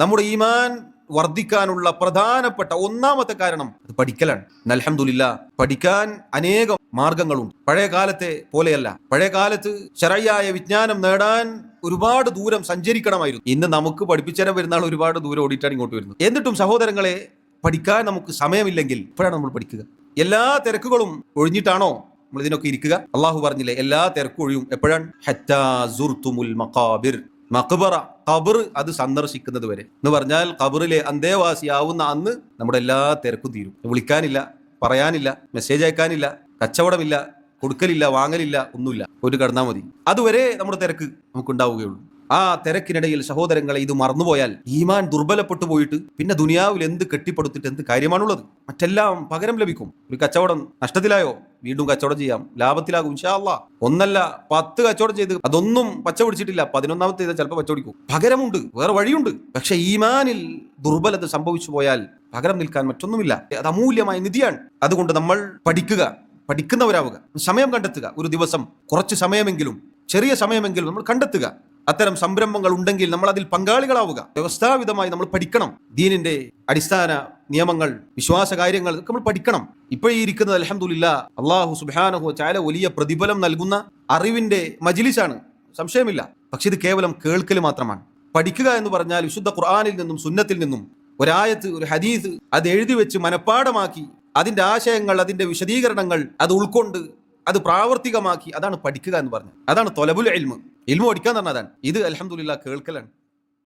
നമ്മുടെ ഈമാൻ വർദ്ധിക്കാനുള്ള പ്രധാനപ്പെട്ട ഒന്നാമത്തെ കാരണം അത് പഠിക്കലാണ്. അൽഹംദുലില്ലാ, പഠിക്കാൻ അനേകം മാർഗങ്ങളുണ്ട്. പഴയ കാലത്തെ പോലെയല്ല. പഴയ കാലത്ത് ശരയ്യായ വിജ്ഞാനം നേടാൻ ഒരുപാട് ദൂരം സഞ്ചരിക്കണമായിരുന്നു. ഇന്ന് നമുക്ക് പഠിപ്പിച്ചേരാൻ വരുന്ന ആൾ ഒരുപാട് ദൂരം ഓടിയിട്ടാണ് ഇങ്ങോട്ട് വരുന്നത്. എന്നിട്ടും സഹോദരങ്ങളെ, പഠിക്കാൻ നമുക്ക് സമയമില്ലെങ്കിൽ ഇപ്പോഴാണ് നമ്മൾ പഠിക്കുക. എല്ലാ തിരക്കുകളും ഒഴിഞ്ഞിട്ടാണോ നമ്മൾ ഇതിനൊക്കെ ഇരിക്കുക? അള്ളാഹു പറഞ്ഞില്ലേ, എല്ലാ തിരക്കും ഒഴിയും എപ്പോഴാണ്? ഹത്താ സുർതുമുൽ മഖാബിർ, മഖ്ബറ, ഖബർ അത് സന്ദർശിക്കുന്നത് വരെ എന്ന് പറഞ്ഞാൽ ഖബറിലെ അന്തേവാസിയാവുന്ന അന്ന് നമ്മുടെ എല്ലാ തിരക്കും തീരും. വിളിക്കാനില്ല, പറയാനില്ല, മെസ്സേജ് അയക്കാനില്ല, കച്ചവടമില്ല, കൊടുക്കലില്ല, വാങ്ങലില്ല, ഒന്നുമില്ല. ഒരു കിടന്നാൽ മതി. അതുവരെ നമ്മുടെ തിരക്ക് നമുക്കുണ്ടാവുകയുള്ളൂ. ആ തിരക്കിനിടയിൽ സഹോദരങ്ങളെ, ഇത് മറന്നുപോയാൽ ഈമാൻ ദുർബലപ്പെട്ടു പോയിട്ട് പിന്നെ ദുനിയാവിൽ എന്ത് കെട്ടിപ്പടുത്തിട്ട് എന്ത് കാര്യമാണുള്ളത്? മറ്റെല്ലാം പകരം ലഭിക്കും. ഒരു കച്ചവടം നഷ്ടത്തിലായോ, വീണ്ടും കച്ചവടം ചെയ്യാം, ലാഭത്തിലാകും ഇൻഷാ അല്ലാഹ്. ഒന്നല്ല 10 കച്ചവടം ചെയ്ത് അതൊന്നും പച്ച പിടിച്ചിട്ടില്ല, 11ാമത്തെ ചെയ്താൽ ചിലപ്പോൾ പച്ച പിടിക്കും. പകരമുണ്ട്, വേറെ വഴിയുണ്ട്. പക്ഷെ ഈമാനിൽ ദുർബലത സംഭവിച്ചു പോയാൽ പകരം നിൽക്കാൻ മറ്റൊന്നുമില്ല. അത് അമൂല്യമായ നിധിയാണ്. അതുകൊണ്ട് നമ്മൾ പഠിക്കുന്നവരാവുക, സമയം കണ്ടെത്തുക. ഒരു ദിവസം കുറച്ച് സമയമെങ്കിലും, ചെറിയ സമയമെങ്കിലും നമ്മൾ കണ്ടെത്തുക. അത്തരം സംരംഭങ്ങൾ ഉണ്ടെങ്കിൽ നമ്മൾ അതിൽ പങ്കാളികളാവുക. വ്യവസ്ഥാപിതമായി നമ്മൾ പഠിക്കണം. ദീനിന്റെ അടിസ്ഥാന നിയമങ്ങൾ, വിശ്വാസ കാര്യങ്ങൾ ഒക്കെ നമ്മൾ പഠിക്കണം. ഇപ്പോഴീ ഇരിക്കുന്നത് അൽഹംദുലില്ലാ അല്ലാഹു സുബ്ഹാനഹു വ തആല വലിയ പ്രതിഫലം നൽകുന്ന അറിവിന്റെ മജ്ലിസാണ്, സംശയമില്ല. പക്ഷെ ഇത് കേവലം കേൾക്കൽ മാത്രമാണ്. പഠിക്കുക എന്ന് പറഞ്ഞാൽ വിശുദ്ധ ഖുർആനിൽ നിന്നും സുന്നത്തിൽ നിന്നും ഒരായത്ത്, ഒരു ഹദീസ് അത് എഴുതി വെച്ച് മനഃപ്പാഠമാക്കി അതിന്റെ ആശയങ്ങൾ, അതിന്റെ വിശദീകരണങ്ങൾ അത് ഉൾക്കൊണ്ട് അത് പ്രാവർത്തികമാക്കി, അതാണ് പഠിക്കുക എന്ന് പറഞ്ഞത്. അതാണ് തൊലബുൽ ഇൽമ്. ഇൽമു പഠിക്കാൻ പറഞ്ഞതാണ്. ഇത് അൽഹംദുലില്ലാ കേൾക്കലാണ്.